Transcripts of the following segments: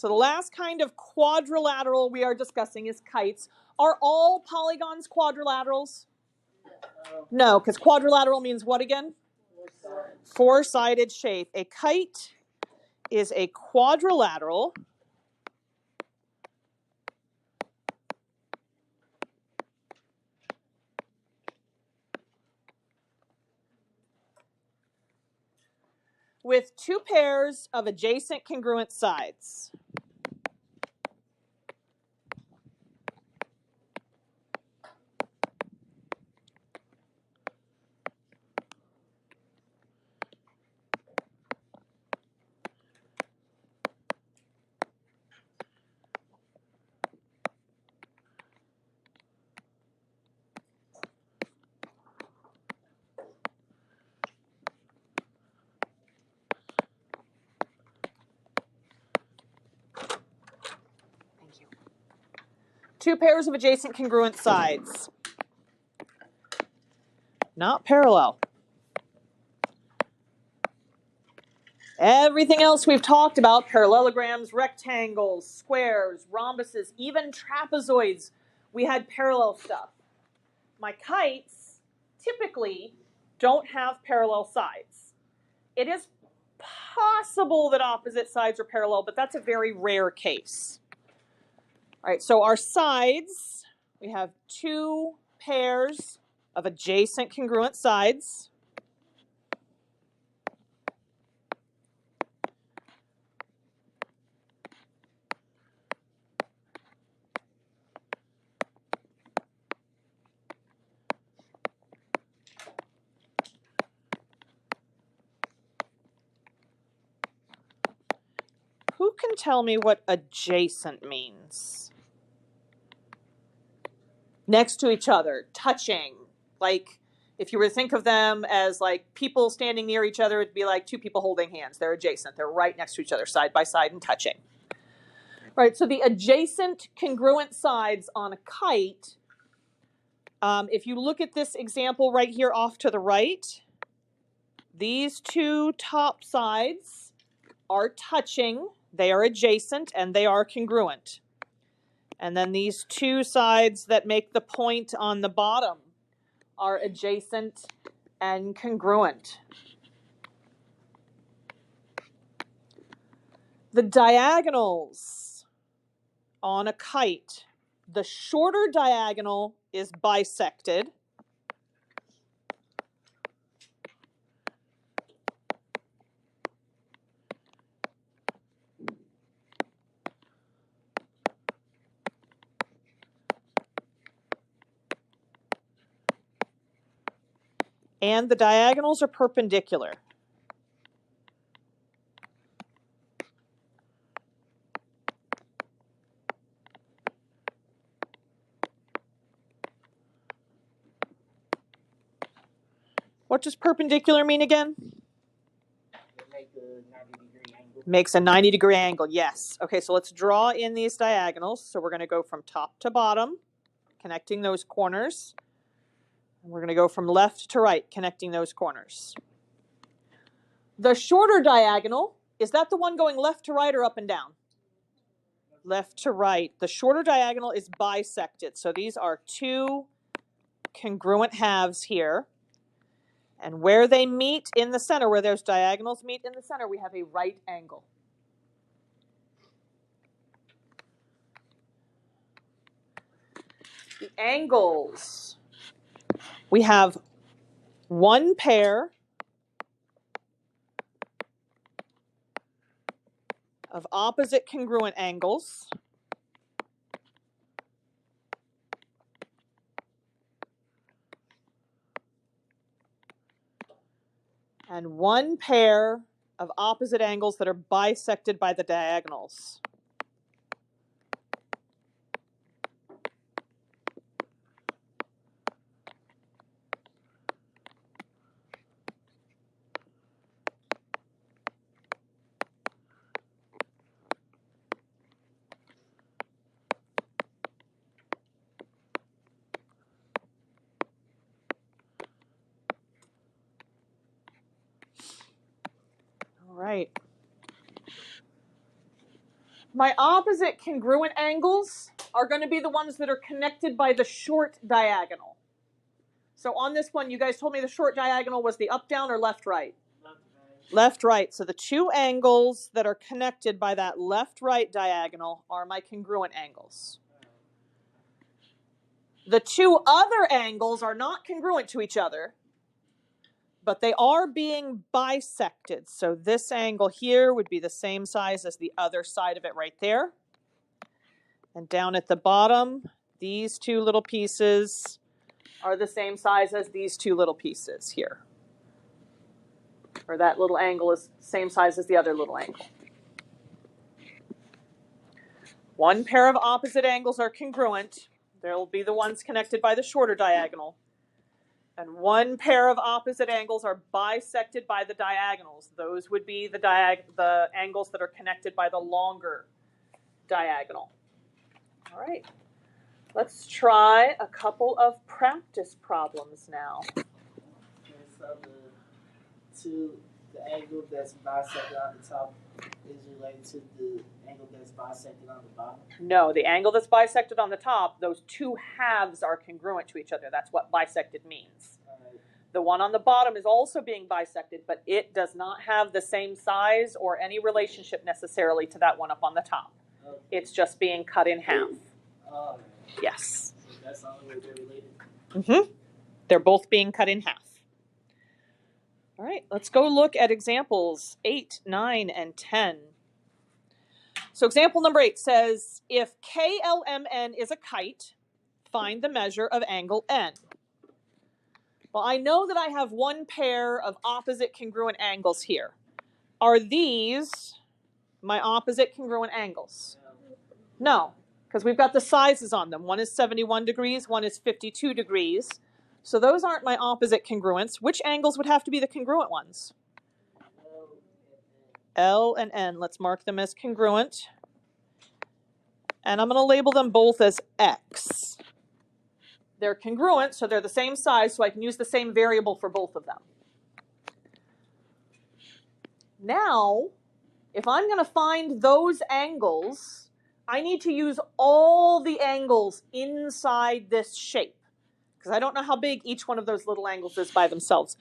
So the last kind of quadrilateral we are discussing is kites. Are all polygons quadrilaterals? No, because quadrilateral means what again? Four-sided shape. A kite is a quadrilateral with two pairs of adjacent congruent sides. Two pairs of adjacent congruent sides. Not parallel. Everything else we've talked about, parallelograms, rectangles, squares, rhombuses, even trapezoids, we had parallel stuff. My kites typically don't have parallel sides. It is possible that opposite sides are parallel, but that's a very rare case. All right, so our sides, we have two pairs of adjacent congruent sides. Who can tell me what adjacent means? Next to each other, touching. Like, if you were to think of them as like people standing near each other, it'd be like two people holding hands. They're adjacent. They're right next to each other, side by side and touching. Right, so the adjacent congruent sides on a kite, if you look at this example right here off to the right, these two top sides are touching. They are adjacent and they are congruent. And then these two sides that make the point on the bottom are adjacent and congruent. The diagonals on a kite, the shorter diagonal is bisected. And the diagonals are perpendicular. What does perpendicular mean again? Makes a 90-degree angle, yes. Okay, so let's draw in these diagonals. So we're going to go from top to bottom, connecting those corners. And we're going to go from left to right, connecting those corners. The shorter diagonal, is that the one going left to right or up and down? Left to right. The shorter diagonal is bisected. So these are two congruent halves here. And where they meet in the center, where those diagonals meet in the center, we have a right angle. The angles. We have one pair of opposite congruent angles. And one pair of opposite angles that are bisected by the diagonals. All right. My opposite congruent angles are going to be the ones that are connected by the short diagonal. So on this one, you guys told me the short diagonal was the up, down, or left, right? Left, right. So the two angles that are connected by that left, right diagonal are my congruent angles. The two other angles are not congruent to each other, but they are being bisected. So this angle here would be the same size as the other side of it right there. And down at the bottom, these two little pieces are the same size as these two little pieces here. Or that little angle is the same size as the other little angle. One pair of opposite angles are congruent. They'll be the ones connected by the shorter diagonal. And one pair of opposite angles are bisected by the diagonals. Those would be the angles that are connected by the longer diagonal. All right. Let's try a couple of practice problems now. So the angle that's bisected on the top is related to the angle that's bisected on the bottom? No, the angle that's bisected on the top, those two halves are congruent to each other. That's what bisected means. The one on the bottom is also being bisected, but it does not have the same size or any relationship necessarily to that one up on the top. Okay. It's just being cut in half. Yes. So that's the only way they're related? Mm-hmm. They're both being cut in half. All right, let's go look at examples 8, 9, and 10. So example number 8 says, if KLMN is a kite, find the measure of angle N. Well, I know that I have one pair of opposite congruent angles here. Are these my opposite congruent angles? No, because we've got the sizes on them. One is 71 degrees, one is 52 degrees. So those aren't my opposite congruents. Which angles would have to be the congruent ones? L and N. Let's mark them as congruent. And I'm going to label them both as X. They're congruent, so they're the same size, so I can use the same variable for both of them. Now, if I'm going to find those angles, I need to use all the angles inside this shape, because I don't know how big each one of those little angles is by themselves.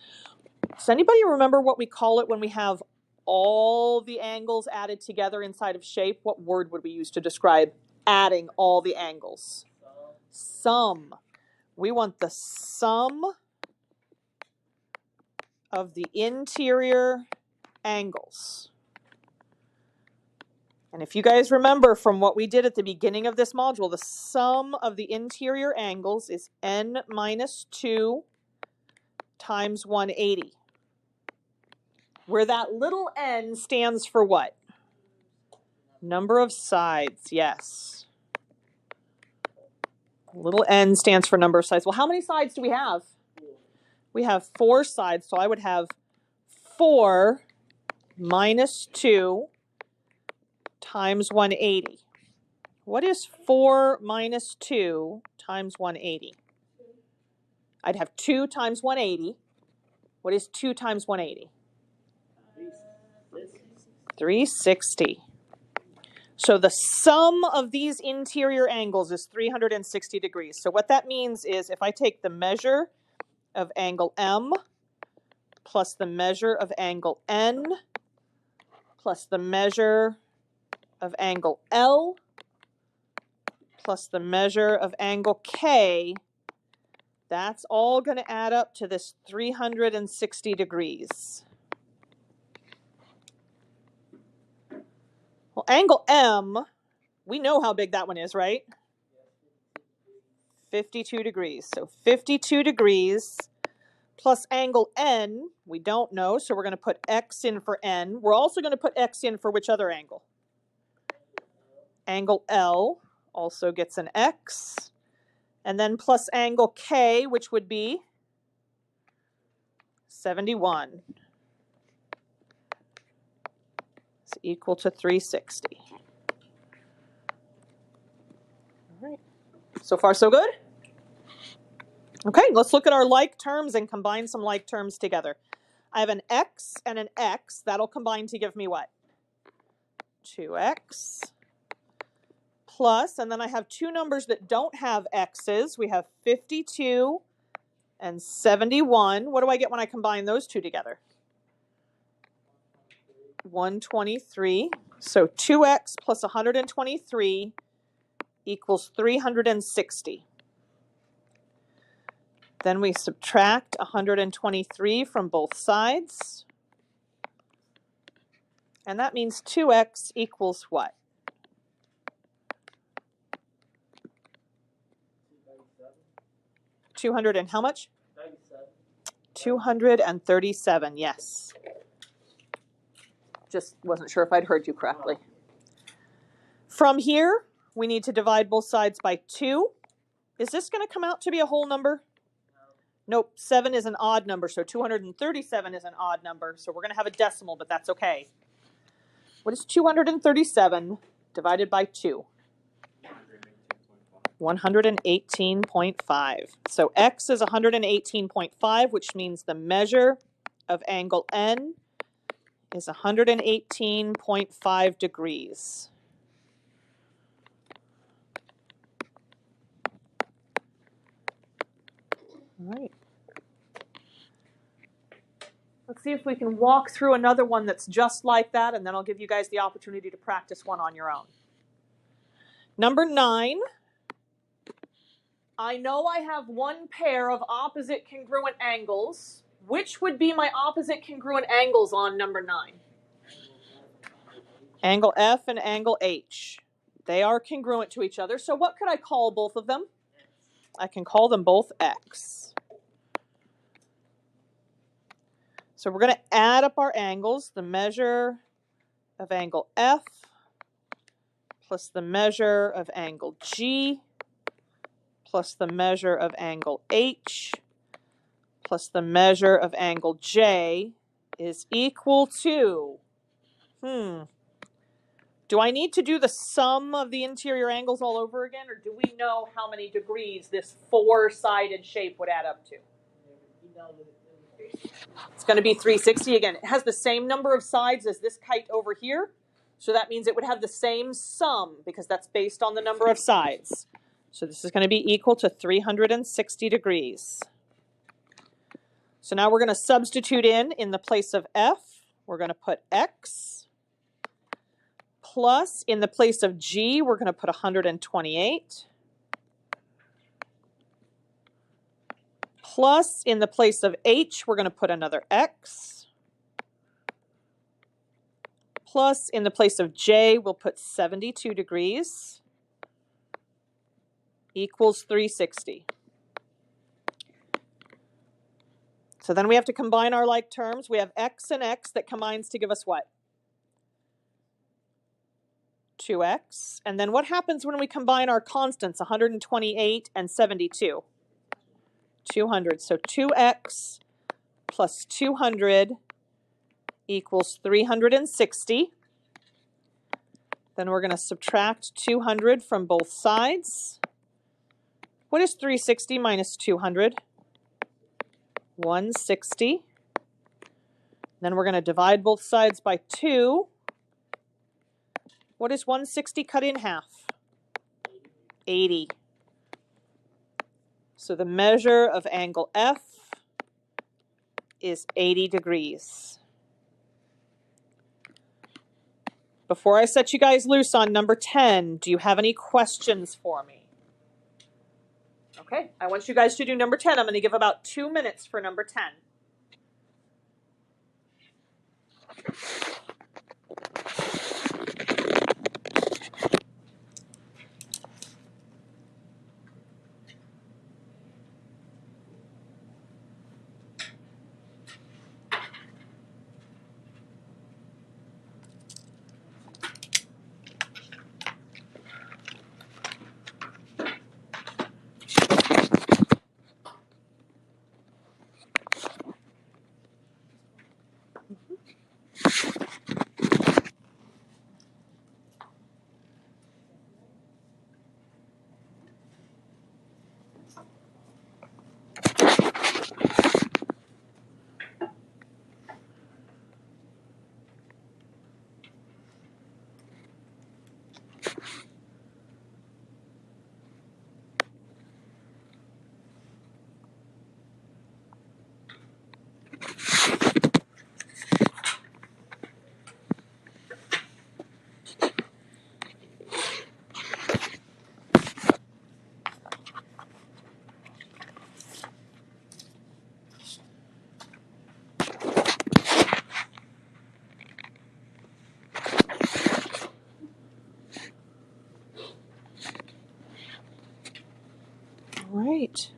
Does anybody remember what we call it when we have all the angles added together inside of shape? What word would we use to describe adding all the angles? Sum. We want the sum of the interior angles. And if you guys remember from what we did at the beginning of this module, the sum of the interior angles is n minus 2 times 180. Where that little n stands for what? Number of sides, yes. Little n stands for number of sides. Well, how many sides do we have? We have 4 sides, so I would have 4 minus 2 times 180. What is 4 minus 2 times 180? I'd have 2 times 180. What is 2 times 180? 360. So the sum of these interior angles is 360 degrees. So what that means is if I take the measure of angle M plus the measure of angle N plus the measure of angle L plus the measure of angle K, that's all going to add up to this 360 degrees. Well, angle M, we know how big that one is, right? 52 degrees. So 52 degrees plus angle N, we don't know, so we're going to put X in for N. We're also going to put X in for which other angle? Angle L also gets an X. And then plus angle K, which would be 71. It's equal to 360. All right. So far, so good? Okay, let's look at our like terms and combine some like terms together. I have an X and an X. That'll combine to give me what? 2X plus, and then I have two numbers that don't have x's. We have 52 and 71. What do I get when I combine those two together? 123. So 2x plus 123 equals 360. Then we subtract 123 from both sides. And that means 2x equals what? 200 and how much? 237, yes. Just wasn't sure if I'd heard you correctly. From here, we need to divide both sides by 2. Is this going to come out to be a whole number? Nope, 7 is an odd number, so 237 is an odd number. So we're going to have a decimal, but that's okay. What is 237 divided by 2? 118.5. So x is 118.5, which means the measure of angle N is 118.5 degrees. All right. Let's see if we can walk through another one that's just like that, and then I'll give you guys the opportunity to practice one on your own. Number 9. I know I have one pair of opposite congruent angles. Which would be my opposite congruent angles on number 9? Angle F and angle H. They are congruent to each other. So what could I call both of them? I can call them both X. So we're going to add up our angles. The measure of angle F plus the measure of angle G plus the measure of angle H plus the measure of angle J is equal to, do I need to do the sum of the interior angles all over again, or do we know how many degrees this four-sided shape would add up to? It's going to be 360 again. It has the same number of sides as this kite over here, so that means it would have the same sum because that's based on the number of sides. So this is going to be equal to 360 degrees. So now we're going to substitute in the place of F, we're going to put X, plus in the place of G, we're going to put 128, plus in the place of H, we're going to put another X, plus in the place of J, we'll put 72 degrees, equals 360. So then we have to combine our like terms. We have X and X that combines to give us what? 2X. And then what happens when we combine our constants, 128 and 72? 200. So 2X plus 200 equals 360. Then we're going to subtract 200 from both sides. What is 360 minus 200? 160. Then we're going to divide both sides by 2. What is 160 cut in half? 80. So the measure of angle F is 80 degrees. Before I set you guys loose on number 10, do you have any questions for me? Okay, I want you guys to do number 10. I'm going to give about 2 minutes for number 10. right.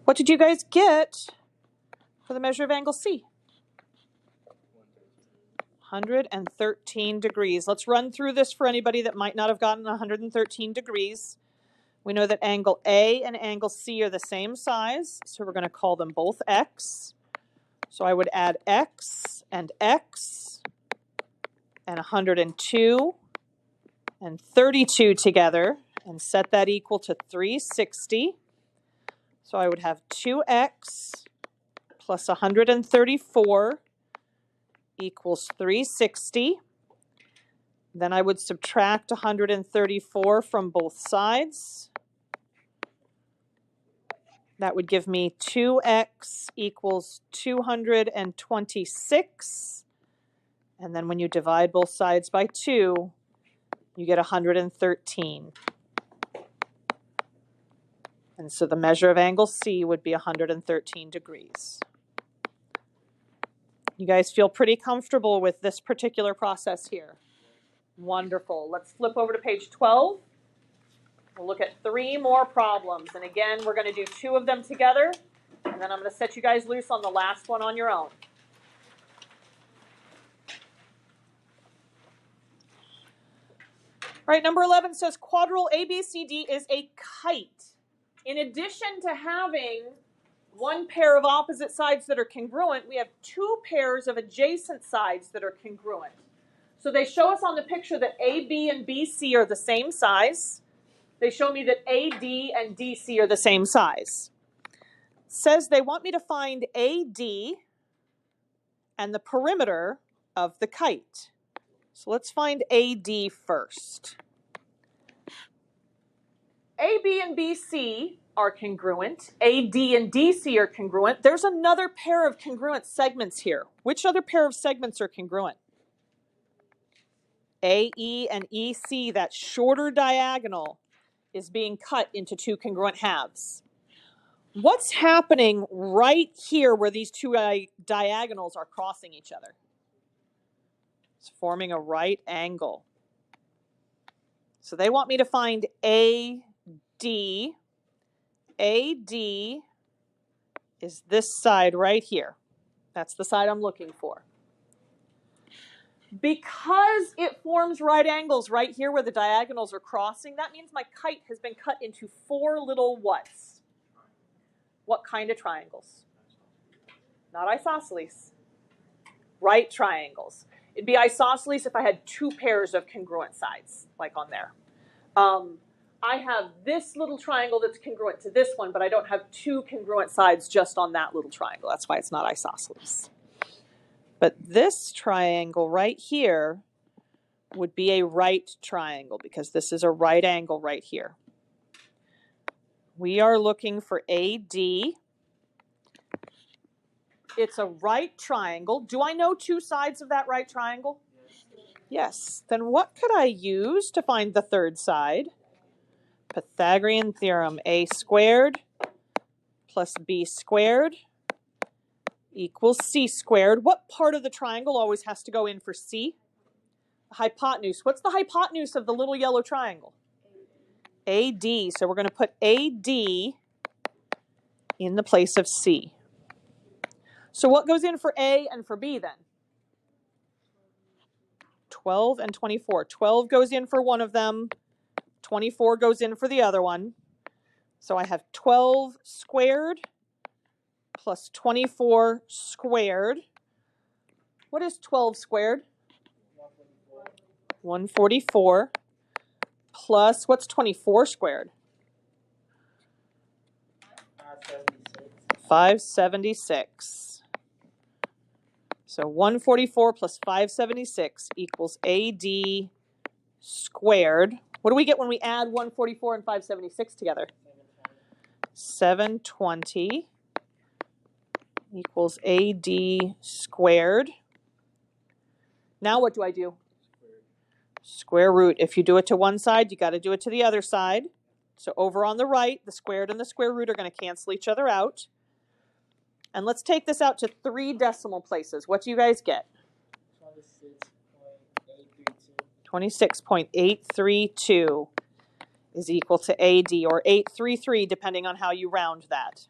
What did you guys get for the measure of angle C? 113 degrees. Let's run through this for anybody that might not have gotten 113 degrees. We know that angle A and angle C are the same size, so we're going to call them both x. So I would add x and 102 and 32 together and set that equal to 360. So I would have 2x plus 134 equals 360. Then I would subtract 134 from both sides. That would give me 2x equals 226. And then when you divide both sides by 2, you get 113. And so the measure of angle C would be 113 degrees. You guys feel pretty comfortable with this particular process here? Wonderful. Let's flip over to page 12. We'll look at 3 more problems. And again, we're going to do 2 of them together. And then I'm going to set you guys loose on the last one on your own. All right, number 11 says quadrille ABCD is a kite. In addition to having one pair of opposite sides that are congruent, we have 2 pairs of adjacent sides that are congruent. So they show us on the picture that AB and BC are the same size. They show me that AD and DC are the same size. It says they want me to find AD and the perimeter of the kite. So let's find AD first. AB and BC are congruent. AD and DC are congruent. There's another pair of congruent segments here. Which other pair of segments are congruent? AE and EC, that shorter diagonal, is being cut into 2 congruent halves. What's happening right here where these 2 diagonals are crossing each other? It's forming a right angle. So they want me to find AD. AD is this side right here. That's the side I'm looking for. Because it forms right angles right here where the diagonals are crossing, that means my kite has been cut into 4 little whats? What kind of triangles? Not isosceles. Right triangles. It'd be isosceles if I had 2 pairs of congruent sides, like on there. I have this little triangle that's congruent to this one, but I don't have 2 congruent sides just on that little triangle. That's why it's not isosceles. But this triangle right here would be a right triangle because this is a right angle right here. We are looking for AD. It's a right triangle. Do I know 2 sides of that right triangle? Yes. Then what could I use to find the 3rd side? Pythagorean theorem, a squared plus b squared equals c squared. What part of the triangle always has to go in for c? The hypotenuse. What's the hypotenuse of the little yellow triangle? AD. So we're going to put AD in the place of c. So what goes in for A and for B then? 12 and 24. 12 goes in for one of them. 24 goes in for the other one. So I have 12 squared plus 24 squared. What is 12 squared? 144. Plus, what's 24 squared? 576. So 144 plus 576 equals AD squared. What do we get when we add 144 and 576 together? 720 equals AD squared. Now what do I do? Square root. If you do it to one side, you got to do it to the other side. So over on the right, the squared and the square root are going to cancel each other out. And let's take this out to 3 decimal places. What do you guys get? 26.832. is equal to AD, or 833, depending on how you round that.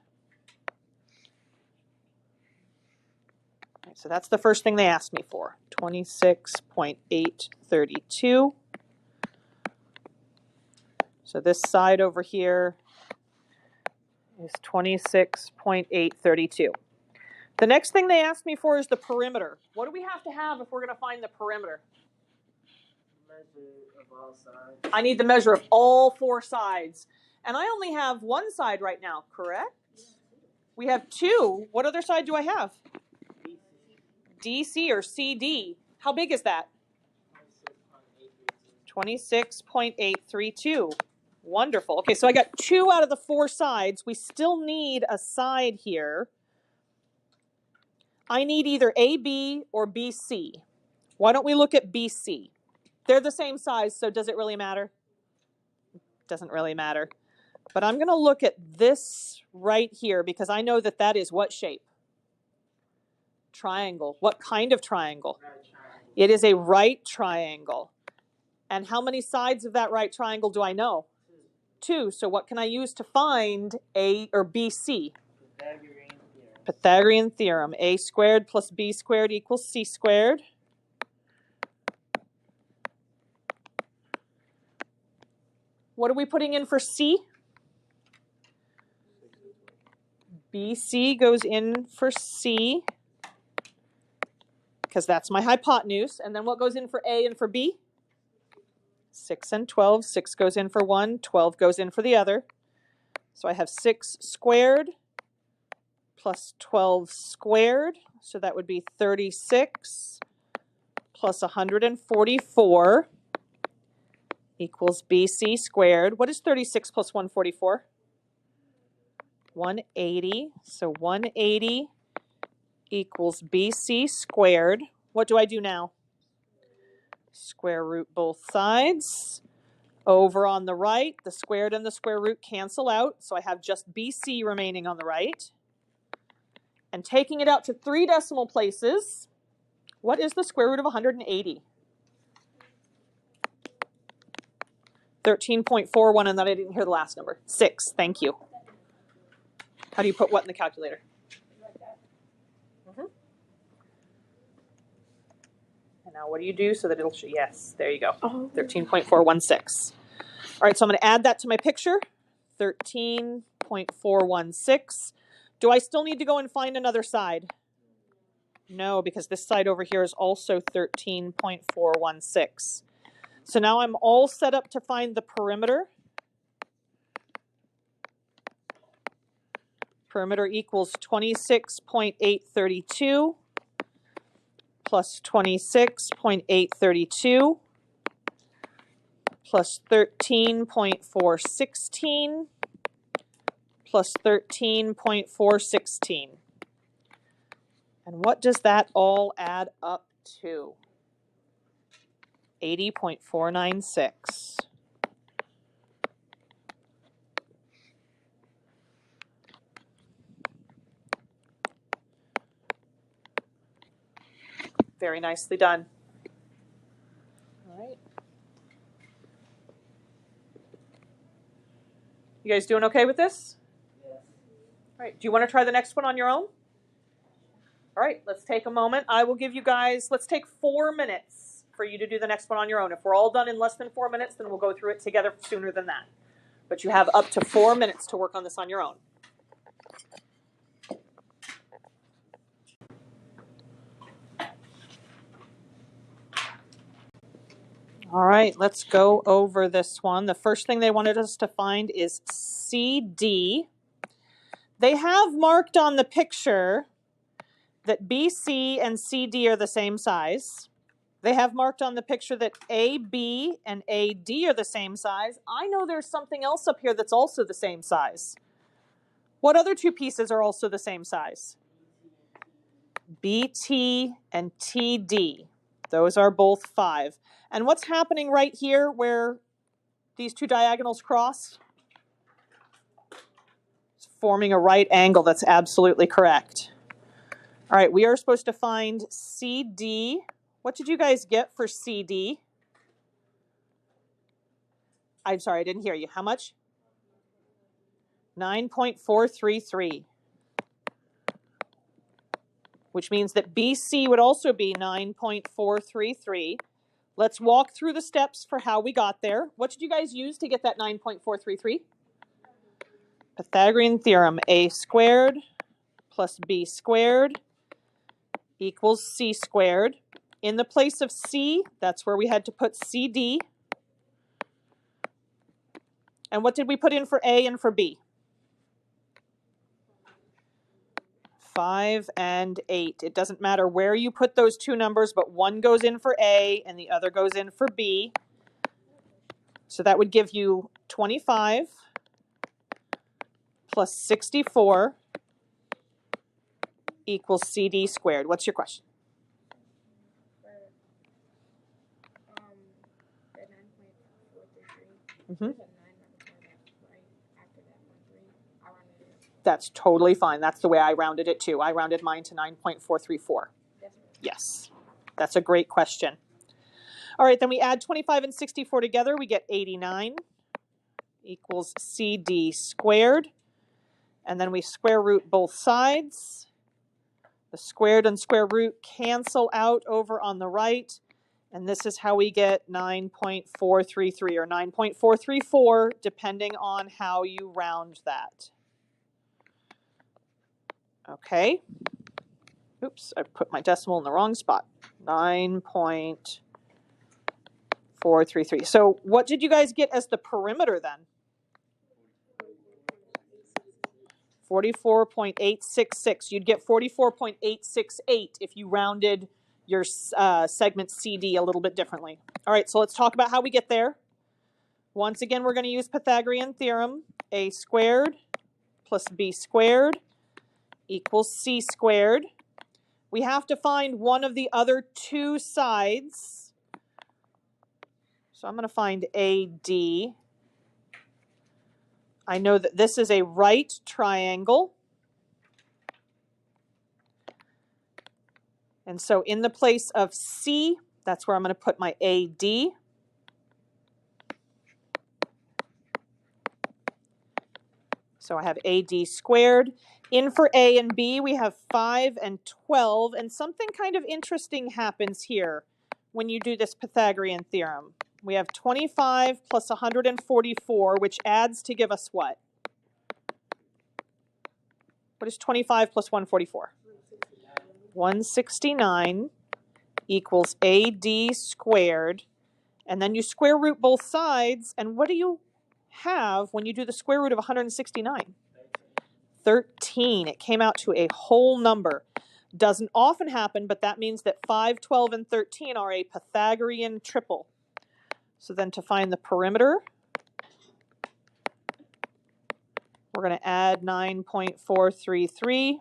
So that's the first thing they asked me for, 26.832. So this side over here is 26.832. The next thing they asked me for is the perimeter. What do we have to have if we're going to find the perimeter? Measure of all sides. I need the measure of all four sides. And I only have one side right now, correct? We have two. What other side do I have? DC or CD. How big is that? 26.832. Wonderful. Okay, so I got 2 out of the 4 sides. We still need a side here. I need either AB or BC. Why don't we look at BC? They're the same size, so does it really matter? Doesn't really matter. But I'm going to look at this right here because I know that that is what shape? Triangle. What kind of triangle? Right triangle. It is a right triangle. And how many sides of that right triangle do I know? 2. So what can I use to find A or BC? Pythagorean theorem. Pythagorean theorem. A squared plus B squared equals C squared. What are we putting in for C? BC goes in for C because that's my hypotenuse. And then what goes in for A and for B? 6 and 12. 6 goes in for one, 12 goes in for the other. So I have 6 squared plus 12 squared. So that would be 36 plus 144 equals BC squared. What is 36 plus 144? 180. So 180 equals BC squared. What do I do now? Square root both sides. Over on the right, the squared and the square root cancel out, so I have just BC remaining on the right. And taking it out to 3 decimal places, what is the square root of 180? 13.41, and then I didn't hear the last number. 6, thank you. How do you put what in the calculator? And now what do you do so that it'll show? Yes, there you go. 13.416. All right, so I'm going to add that to my picture. 13.416. Do I still need to go and find another side? No, because this side over here is also 13.416. So now I'm all set up to find the perimeter. Perimeter equals 26.832 plus 26.832 plus 13.416 plus 13.416. And what does that all add up to? 80.496. Very nicely done. All right. You guys doing okay with this? Yes. All right. Do you want to try the next one on your own? All right. Let's take a moment. I will give you guys, let's take 4 minutes for you to do the next one on your own. If we're all done in less than 4 minutes, then we'll go through it together sooner than that. But you have up to 4 minutes to work on this on your own. All right, let's go over this one. The first thing they wanted us to find is CD. They have marked on the picture that BC and CD are the same size. They have marked on the picture that AB and AD are the same size. I know there's something else up here that's also the same size. What other 2 pieces are also the same size? BT and TD. Those are both 5. And what's happening right here where these 2 diagonals cross? It's forming a right angle. That's absolutely correct. All right, we are supposed to find CD. What did you guys get for CD? I'm sorry, I didn't hear you. How much? 9.433. Which means that BC would also be 9.433. Let's walk through the steps for how we got there. What did you guys use to get that 9.433? Pythagorean theorem, a squared plus b squared equals c squared. In the place of c, that's where we had to put CD. And what did we put in for a and for b? 5 and 8. It doesn't matter where you put those two numbers, but one goes in for A and the other goes in for B. So that would give you 25 plus 64 equals CD squared. What's your question? Mm-hmm. That's totally fine. That's the way I rounded it too. I rounded mine to 9.434. Yes, that's a great question. All right, then we add 25 and 64 together. We get 89 equals CD squared. And then we square root both sides. The squared and square root cancel out over on the right. And this is how we get 9.433 or 9.434, depending on how you round that. Okay. Oops, I put my decimal in the wrong spot. 9.433. So what did you guys get as the perimeter then? 44.866. You'd get 44.868 if you rounded your segment CD a little bit differently. All right, so let's talk about how we get there. Once again, we're going to use Pythagorean theorem. A squared plus b squared equals c squared. We have to find one of the other two sides. So I'm going to find AD. I know that this is a right triangle. And so in the place of C, that's where I'm going to put my AD. So I have AD squared. In for A and B, we have 5 and 12. And something kind of interesting happens here when you do this Pythagorean theorem. We have 25 plus 144, which adds to give us what? What is 25 plus 144? 169 equals AD squared. And then you square root both sides. And what do you have when you do the square root of 169? 13. It came out to a whole number. Doesn't often happen, but that means that 5, 12, and 13 are a Pythagorean triple. So then to find the perimeter, we're going to add 9.433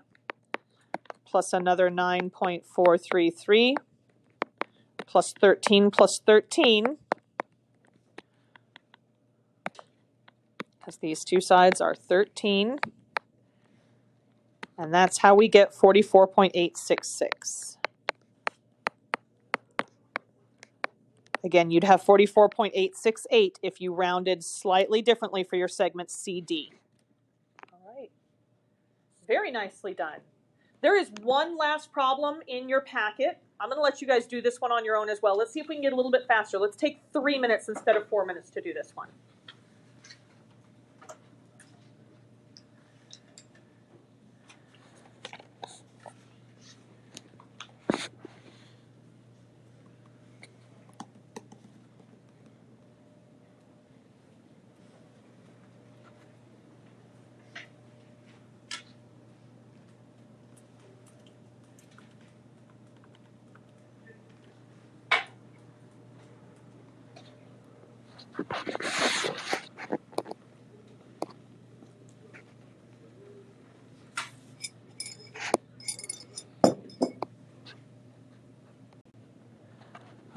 plus another 9.433 plus 13 plus 13, because these two sides are 13. And that's how we get 44.866. Again, you'd have 44.868 if you rounded slightly differently for your segment CD. All right. Very nicely done. There is one last problem in your packet. I'm going to let you guys do this one on your own as well. Let's see if we can get a little bit faster. Let's take 3 minutes instead of 4 minutes to do this one.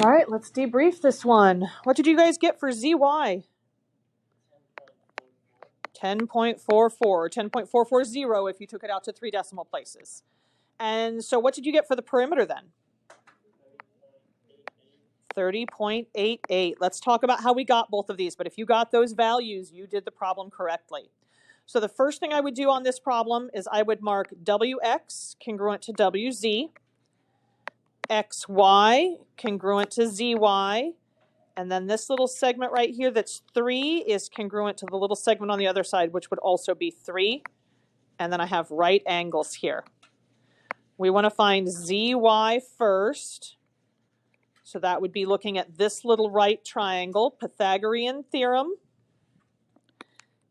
All right, let's debrief this one. What did you guys get for ZY? 10.44, or 10.440 if you took it out to 3 decimal places. And so what did you get for the perimeter then? 30.88. Let's talk about how we got both of these, but if you got those values, you did the problem correctly. So the first thing I would do on this problem is I would mark WX congruent to WZ, XY congruent to ZY, and then this little segment right here that's 3 is congruent to the little segment on the other side, which would also be 3. And then I have right angles here. We want to find ZY first. So that would be looking at this little right triangle, Pythagorean theorem.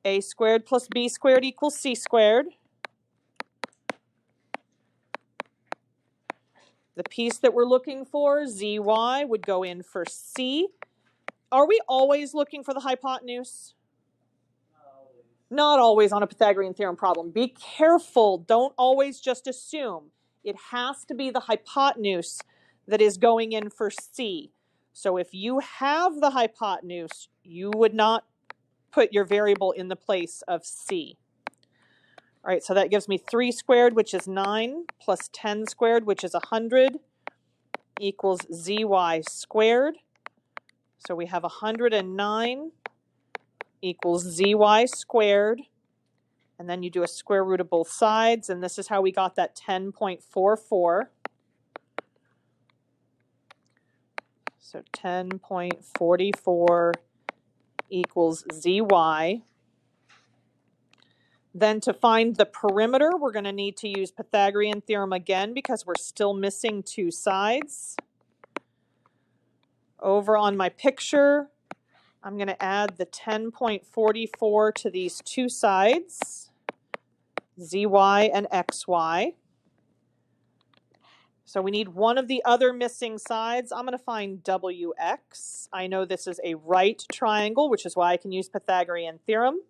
A squared plus B squared equals C squared. The piece that we're looking for, ZY, would go in for C. Are we always looking for the hypotenuse? Not always on a Pythagorean theorem problem. Be careful. Don't always just assume. It has to be the hypotenuse that is going in for C. So if you have the hypotenuse, you would not put your variable in the place of C. All right, so that gives me 3 squared, which is 9, plus 10 squared, which is 100, equals ZY squared. So we have 109 equals ZY squared. And then you do a square root of both sides, and this is how we got that 10.44. So 10.44 equals ZY. Then to find the perimeter, we're going to need to use Pythagorean theorem again because we're still missing 2 sides. Over on my picture, I'm going to add the 10.44 to these 2 sides, ZY and XY. So we need one of the other missing sides. I'm going to find WX. I know this is a right triangle, which is why I can use Pythagorean theorem.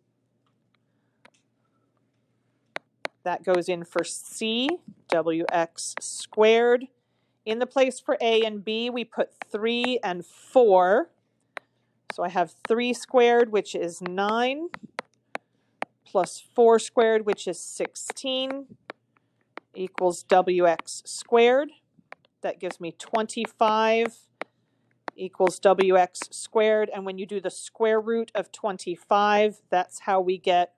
That goes in for C, WX squared. In the place for A and B, we put 3 and 4. So I have 3 squared, which is 9, plus 4 squared, which is 16, equals WX squared. That gives me 25 equals WX squared. And when you do the square root of 25, that's how we get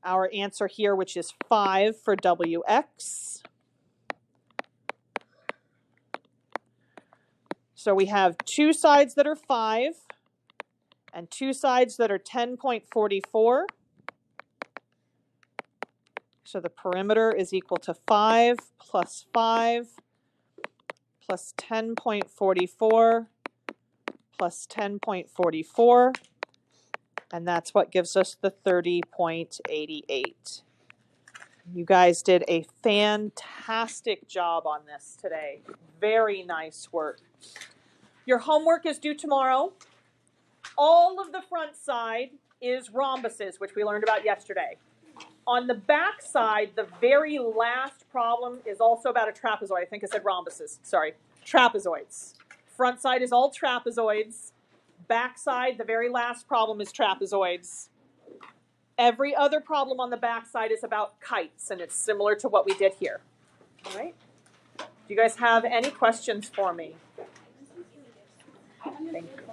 our answer here, which is 5 for WX. So we have 2 sides that are 5 and 2 sides that are 10.44. So the perimeter is equal to 5 plus 5 plus 10.44 plus 10.44. And that's what gives us the 30.88. You guys did a fantastic job on this today. Very nice work. Your homework is due tomorrow. All of the front side is rhombuses, which we learned about yesterday. On the back side, the very last problem is also about a trapezoid. I think I said rhombuses. Sorry, trapezoids. Front side is all trapezoids. Back side, the very last problem is trapezoids. Every other problem on the back side is about kites, and it's similar to what we did here. All right? Do you guys have any questions for me? Thank you.